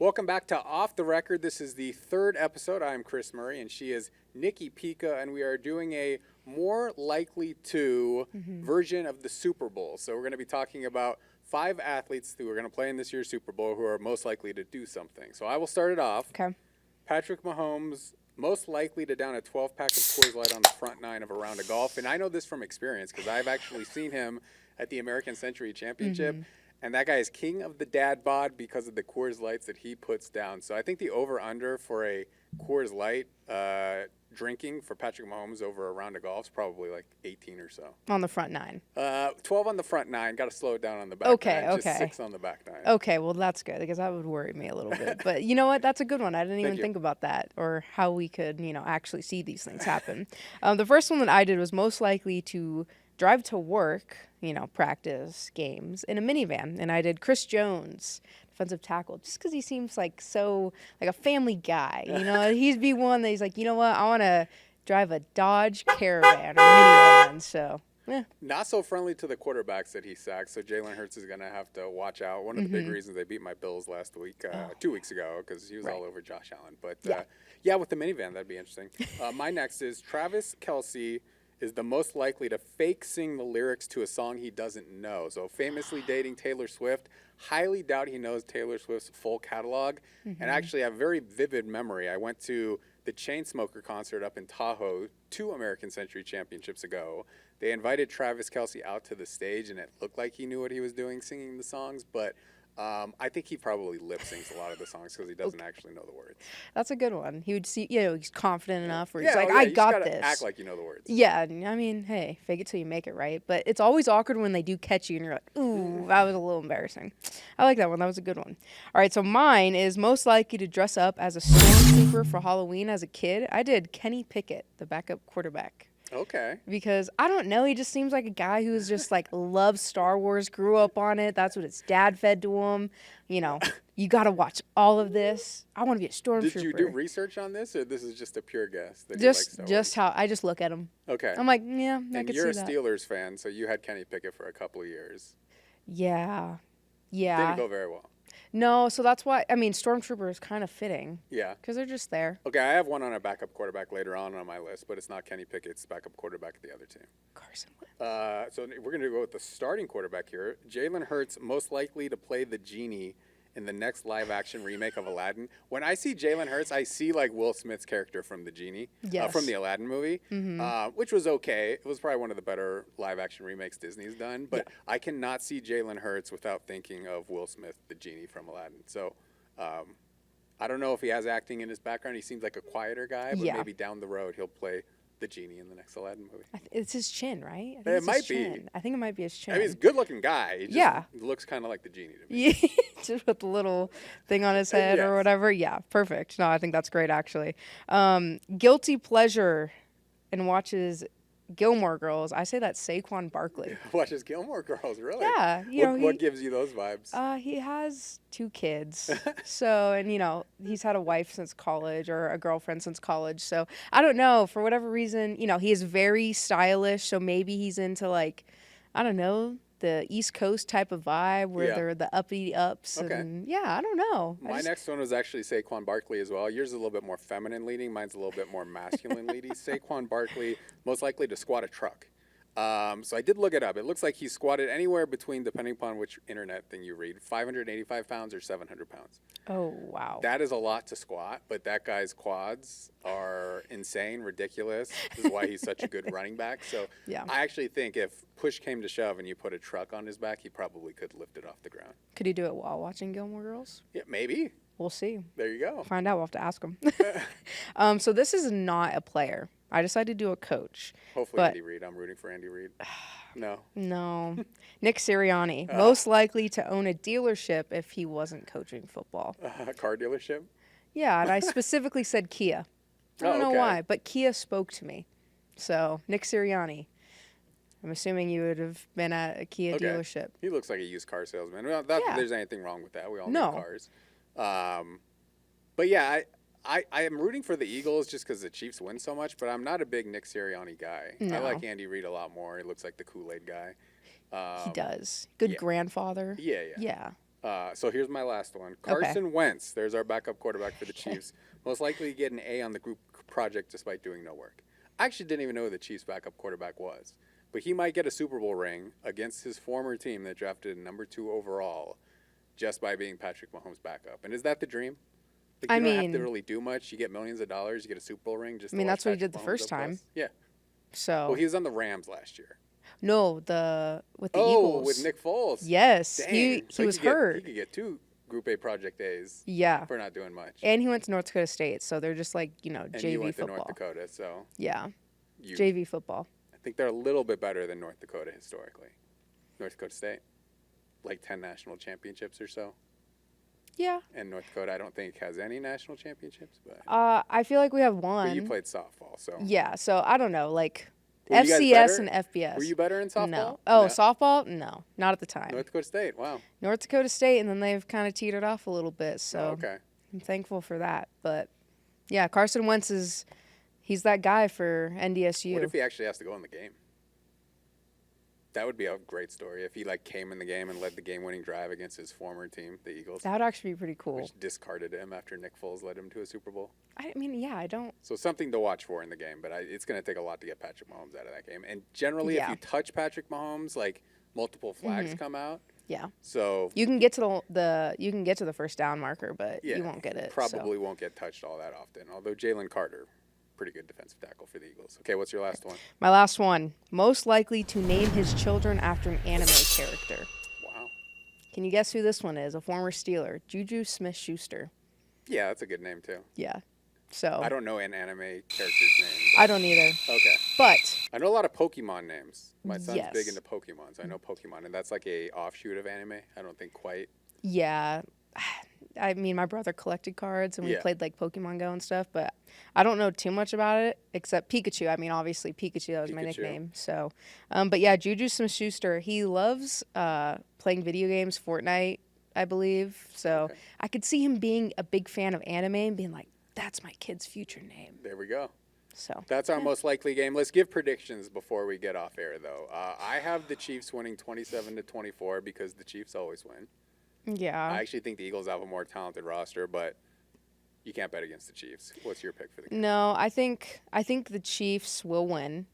Welcome back to Off the Record. This is the third episode. I'm Chris Murray, and she is Nikki Pica, and we are doing a more likely to version of the Super Bowl. So we're going to be talking about 5 athletes who are going to play in this year's Super Bowl who are most likely to do something. So I will start it off. Okay. Patrick Mahomes, most likely to down a 12-pack of Coors Light on the front 9 of a round of golf. And I know this from experience because I've actually seen him at the American Century Championship. And that guy is king of the dad bod because of the Coors Lights that he puts down. So I think the over-under for a Coors Light drinking for Patrick Mahomes over a round of golf is probably like 18 or so. On the front 9. 12 on the front 9. Got to slow it down on the back 9. Just 6 on the back 9. Okay, well, that's good because that would worry me a little bit. But you know what? That's a good one. I didn't even think about that or how we could, actually see these things happen. The first one that I did was most likely to drive to work, practice games in a minivan. And I did Chris Jones, defensive tackle, just because he seems like a family guy. He'd be one that he's like, you know what, I want to drive a Dodge Caravan or minivan. So, yeah. Not so friendly to the quarterbacks that he sacked. So Jalen Hurts is going to have to watch out. One of the big reasons they beat my Bills last week, 2 weeks ago, because he was all over Josh Allen. But yeah, with the minivan, that'd be interesting. My next is Travis Kelce is the most likely to fake sing the lyrics to a song he doesn't know. So famously dating Taylor Swift, highly doubt he knows Taylor Swift's full catalog. And actually, I have a very vivid memory. I went to the Chainsmoker concert up in Tahoe 2 American Century Championships ago. They invited Travis Kelce out to the stage, and it looked like he knew what he was doing singing the songs, but I think he probably lip syncs a lot of the songs because he doesn't actually know the words. That's a good one. He would see, he's confident enough where he's like, I got this. Act like you know the words. Yeah, I mean, hey, fake it till you make it, right? But it's always awkward when they do catch you and you're like, ooh, that was a little embarrassing. I like that one. That was a good one. All right, so mine is most likely to dress up as a stormtrooper for Halloween as a kid. I did Kenny Pickett, the backup quarterback. Okay. Because, I don't know, he just seems like a guy who's just, loves Star Wars, grew up on it. That's what his dad fed to him. You got to watch all of this. I want to be a stormtrooper. Did you do research on this, or this is just a pure guess? That Just how, I just look at him. Okay. I'm like, yeah, I and could see you're a that. Steelers fan, so you had Kenny Pickett for a couple of years. Yeah. Didn't go very well. No, so that's why, Stormtrooper is kind of fitting. Yeah. Because they're just there. Okay, I have one on a backup quarterback later on my list, but it's not Kenny Pickett's backup quarterback at the other team. Carson Wentz. So we're going to go with the starting quarterback here. Jalen Hurts, most likely to play the genie in the next live-action remake of Aladdin. When I see Jalen Hurts, I see Will Smith's character from the genie, from the Aladdin movie, which was okay. It was probably one of the better live-action remakes Disney's done, but I cannot see Jalen Hurts without thinking of Will Smith, the genie from Aladdin. So I don't know if he has acting in his background. He seems like a quieter guy, but maybe down the road he'll play the genie in the next Aladdin movie. It's his chin, right? It might be. I think it might be his chin. He's a good-looking guy. He just looks kind of like the genie to me. Yeah, just with the little thing on his head or whatever. Yeah, perfect. No, I think that's great, actually. Guilty pleasure and watches Gilmore Girls. I say that's Saquon Barkley. Watches Gilmore Girls, really? Yeah. What gives you those vibes? He has 2 kids. So, and, he's had a wife since college or a girlfriend since college. So, I don't know. For whatever reason, he is very stylish. So, maybe he's into, I don't know, the East Coast type of vibe where they're the uppity ups. Okay. And, I don't know. My next one was actually Saquon Barkley as well. Yours is a little bit more feminine leading. Mine's a little bit more masculine leading. Saquon Barkley, most likely to squat a truck. So I did look it up. It looks like he squatted anywhere between, depending upon which internet thing you read, 585 pounds or 700 pounds. Oh, wow. That is a lot to squat, but that guy's quads are insane, ridiculous. This is why he's such a good running back. So I actually think if push came to shove and you put a truck on his back, he probably could lift it off the ground. Could he do it while watching Gilmore Girls? Yeah, maybe. We'll see. There you go. Find out. We'll have to ask him. So this is not a player. I decided to do a coach. Hopefully Andy Reid. I'm rooting for Andy Reid. No. Nick Sirianni, most likely to own a dealership if he wasn't coaching football. A car dealership? Yeah, and I specifically said Kia. I don't know why, but Kia spoke to me. So, Nick Sirianni. I'm assuming you would have been at a Kia dealership. He looks like a used car salesman. Well, not that there's anything wrong with that. We all need cars. But yeah, I am rooting for the Eagles just because the Chiefs win so much, but I'm not a big Nick Sirianni guy. No. I like Andy Reid a lot more. He looks like the Kool-Aid guy. He does. Good grandfather. Yeah. So here's my last one. Carson Wentz. There's our backup quarterback for the Chiefs. Most likely to get an A on the group project despite doing no work. I actually didn't even know who the Chiefs' backup quarterback was. But he might get a Super Bowl ring against his former team that drafted number 2 overall just by being Patrick Mahomes' backup. And is that the dream? Like, you don't have to really do much. You get millions of dollars. You get a Super Bowl ring. Just that's what he did the first time. Yeah. So. Well, he was on the Rams last year. No, with the Eagles. Oh, with Nick Foles. Yes. Dang. He was hurt. He could get 2 Group A project A's. Yeah. For not doing much. And he went to North Dakota State, so they're just like, JV and you went football. to North Dakota, so. Yeah. JV football. I think they're a little bit better than North Dakota historically. North Dakota State, like 10 national championships or so. Yeah. And North Dakota, I don't think has any national championships, but. I feel like we have one. But you played softball, so. Yeah, so I don't know, like Were you guys FCS better? and FBS. Were you better in softball? No. Oh, softball? No, not at the time. North Dakota State, wow. North Dakota State, and then they've kind of teetered off a little bit, so. Oh, okay. I'm thankful for that, but yeah, Carson Wentz he's that guy for NDSU. What if he actually has to go in the game? That would be a great story if he came in the game and led the game-winning drive against his former team, the Eagles. That would actually be pretty cool. Which discarded him after Nick Foles led him to a Super Bowl. I don't. So something to watch for in the game, but it's going to take a lot to get Patrick Mahomes out of that game. And generally, if you touch Patrick Mahomes, multiple flags come out. Yeah. So you can get to the first down marker, but you won't get it. Probably won't get touched all that often. Although Jalen Carter, pretty good defensive tackle for the Eagles. Okay, what's your last one? My last one. Most likely to name his children after an anime character. Wow. Can you guess who this one is? A former Steeler, Juju Smith-Schuster. Yeah, that's a good name too. Yeah. So I don't know an anime character's name. I don't either. Okay. But I know a lot of Pokemon names. My son's yes. big into Pokemon, so I know Pokemon, and that's like a offshoot of anime. I don't think quite. Yeah. I mean, my brother collected cards, and we played Pokemon Go and stuff, but I don't know too much about it except Pikachu. I mean, obviously Pikachu, that was my nickname. So, but yeah, Juju Smith-Schuster, he loves playing video games, Fortnite, I believe. So I could see him being a big fan of anime and being like, that's my kid's future name. There we go. So that's our most likely game. Let's give predictions before we get off air, though. I have the Chiefs winning 27-24 because the Chiefs always win. Yeah. I actually think the Eagles have a more talented roster, but you can't bet against the Chiefs. What's your pick for the game? No, I think the Chiefs will win.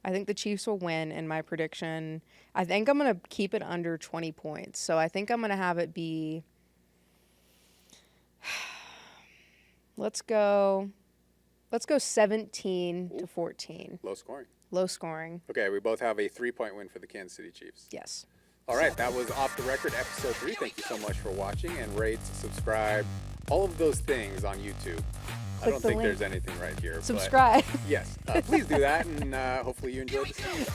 I think the Chiefs will win in my prediction. I think I'm going to keep it under 20 points. So I think I'm going to have it be Let's go 17-14. Low scoring. Low scoring. Okay, we both have a 3-point win for the Kansas City Chiefs. Yes. All right, that was Off the Record, episode 3. Thank you so much for watching, and rate, subscribe, all of those things on YouTube. I don't think there's anything right here. Subscribe. But yes, please do that, and hopefully you enjoyed the show.